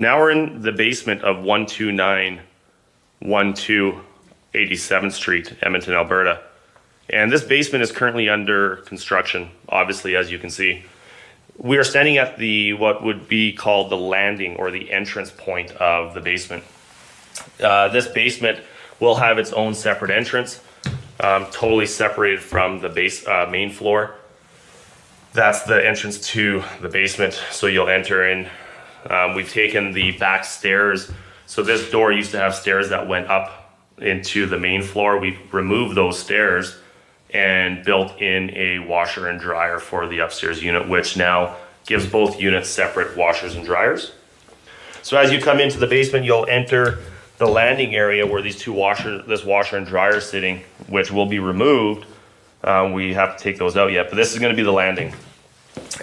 Now we're in the basement of 12912 87th Street, Edmonton, Alberta. And this basement is currently under construction, obviously, as you can see. We are standing at what would be called the landing or the entrance point of the basement. This basement will have its own separate entrance, totally separated from the main floor. That's the entrance to the basement, so you'll enter in. We've taken the back stairs. So this door used to have stairs that went up into the main floor. We've removed those stairs and built in a washer and dryer for the upstairs unit, which now gives both units separate washers and dryers. So as you come into the basement, you'll enter the landing area where this washer and dryer is sitting, which will be removed. We have to take those out yet, but this is going to be the landing.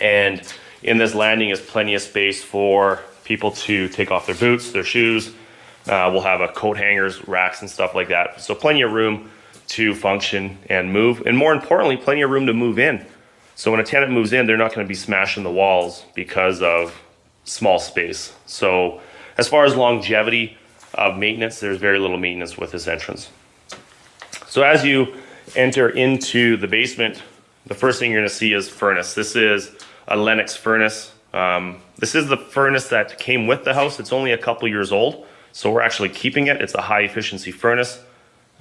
And in this landing is plenty of space for people to take off their boots, their shoes. We'll have a coat hangers, racks and stuff like that. So plenty of room to function and move. And more importantly, plenty of room to move in. So when a tenant moves in, they're not going to be smashing the walls because of small space. So as far as longevity of maintenance, there's very little maintenance with this entrance. So as you enter into the basement, the first thing you're going to see is furnace. This is a Lennox furnace. This is the furnace that came with the house. It's only a couple years old, so we're actually keeping it. It's a high efficiency furnace,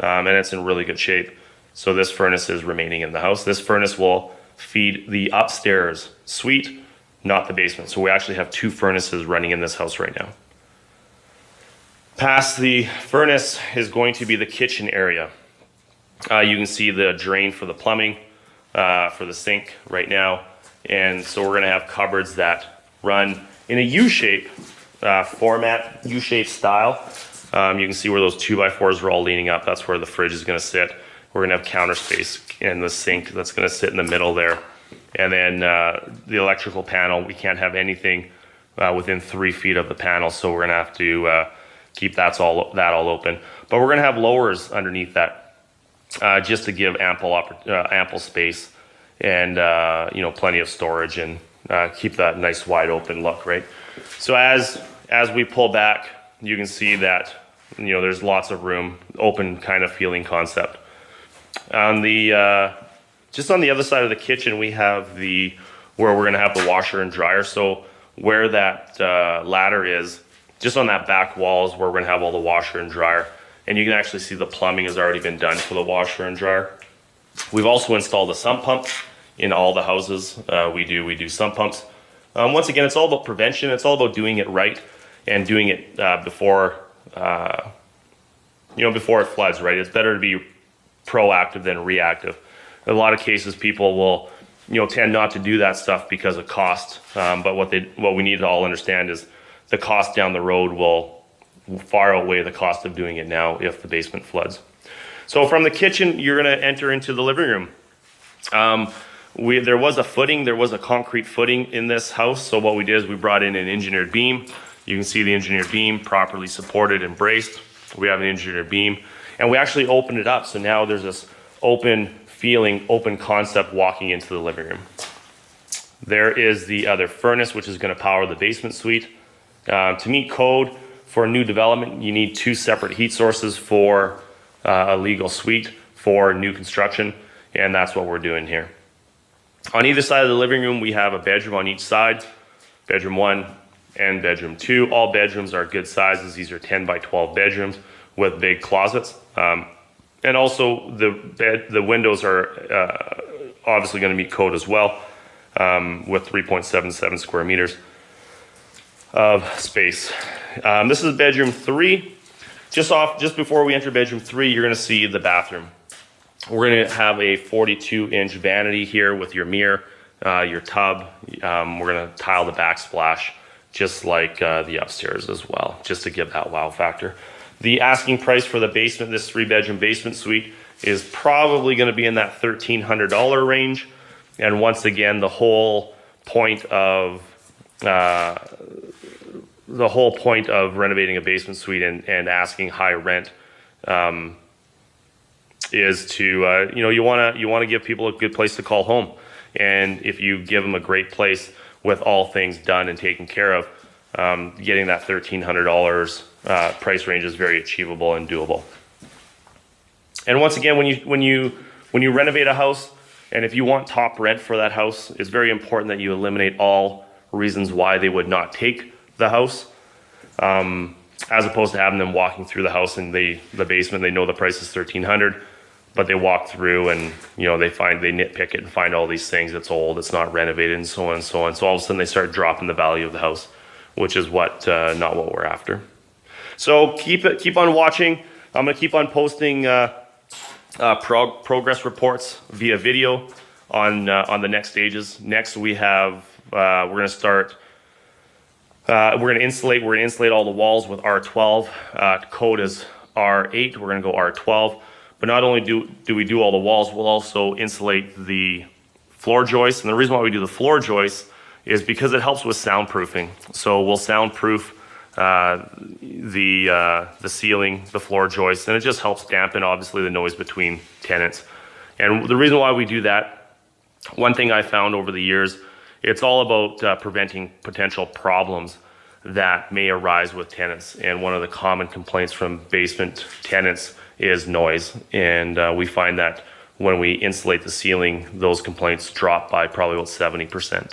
and it's in really good shape. So this furnace is remaining in the house. This furnace will feed the upstairs suite, not the basement. So we actually have two furnaces running in this house right now. Past the furnace is going to be the kitchen area. You can see the drain for the plumbing, for the sink right now. And so we're gonna have cupboards that run in a U-shape format, U-shaped style. You can see where those 2x4s are all leaning up. That's where the fridge is gonna sit. We're gonna have counter space in the sink that's gonna sit in the middle there. And then the electrical panel, we can't have anything within 3 feet of the panel, so we're gonna have to keep that all open. But we're gonna have lowers underneath that, just to give ample space and plenty of storage and keep that nice wide open look, right? So as we pull back, you can see that there's lots of room, open kind of feeling concept. On the just on the other side of the kitchen, we have where we're gonna have the washer and dryer. So where that ladder is, just on that back wall is where we're gonna have all the washer and dryer. And you can actually see the plumbing has already been done for the washer and dryer. We've also installed a sump pump in all the houses. We do sump pumps. Once again, it's all about prevention. It's all about doing it right and doing it before it floods, right? It's better to be proactive than reactive. In a lot of cases, people will tend not to do that stuff because of cost. But what we need to all understand is the cost down the road will far outweigh the cost of doing it now if the basement floods. So from the kitchen, you're gonna enter into the living room. There was a concrete footing in this house. So what we did is we brought in an engineered beam. You can see the engineered beam properly supported and braced. We have an engineered beam and we actually opened it up. So now there's this open feeling, open concept walking into the living room. There is the other furnace, which is gonna power the basement suite. To meet code for new development, you need 2 separate heat sources for a legal suite for new construction, and that's what we're doing here. On either side of the living room, we have a bedroom on each side, bedroom 1 and bedroom 2. All bedrooms are good sizes. These are 10 by 12 bedrooms with big closets. And also the windows are obviously going to meet code as well, with 3.77 square meters of space. This is bedroom 3. Just before we enter bedroom 3, you're gonna see the bathroom. We're gonna have a 42-inch vanity here with your mirror, your tub. We're gonna tile the backsplash just like the upstairs as well, just to give that wow factor. The asking price for the basement, this 3-bedroom basement suite, is probably gonna be in that $1,300 range. And once again, the whole point of renovating a basement suite and asking high rent is to you want to give people a good place to call home, and if you give them a great place with all things done and taken care of, getting that $1,300 price range is very achievable and doable. And once again, when you renovate a house, and if you want top rent for that house, it's very important that you eliminate all reasons why they would not take the house, as opposed to having them walking through the house in the basement. They know the price is $1,300, but they walk through and they nitpick it and find all these things. It's old, it's not renovated, and so on and so on. So all of a sudden they start dropping the value of the house, which is not what we're after. So keep on watching. I'm gonna keep on posting progress reports via video on the next stages. Next we have we're gonna start. We're gonna insulate all the walls with R12. Code is R8. We're gonna go R12. But not only do we do all the walls, we'll also insulate the floor joists. And the reason why we do the floor joists is because it helps with soundproofing. So we'll soundproof the ceiling, the floor joists, and it just helps dampen obviously the noise between tenants. And the reason why we do that, one thing I found over the years, it's all about preventing potential problems that may arise with tenants. And one of the common complaints from basement tenants is noise. And we find that when we insulate the ceiling, those complaints drop by probably about 70%.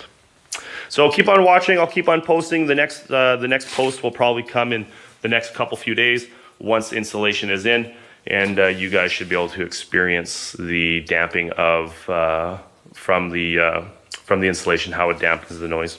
So keep on watching. I'll keep on posting. The next post will probably come in the next few days once insulation is in, and you guys should be able to experience the damping of from the insulation, how it dampens the noise.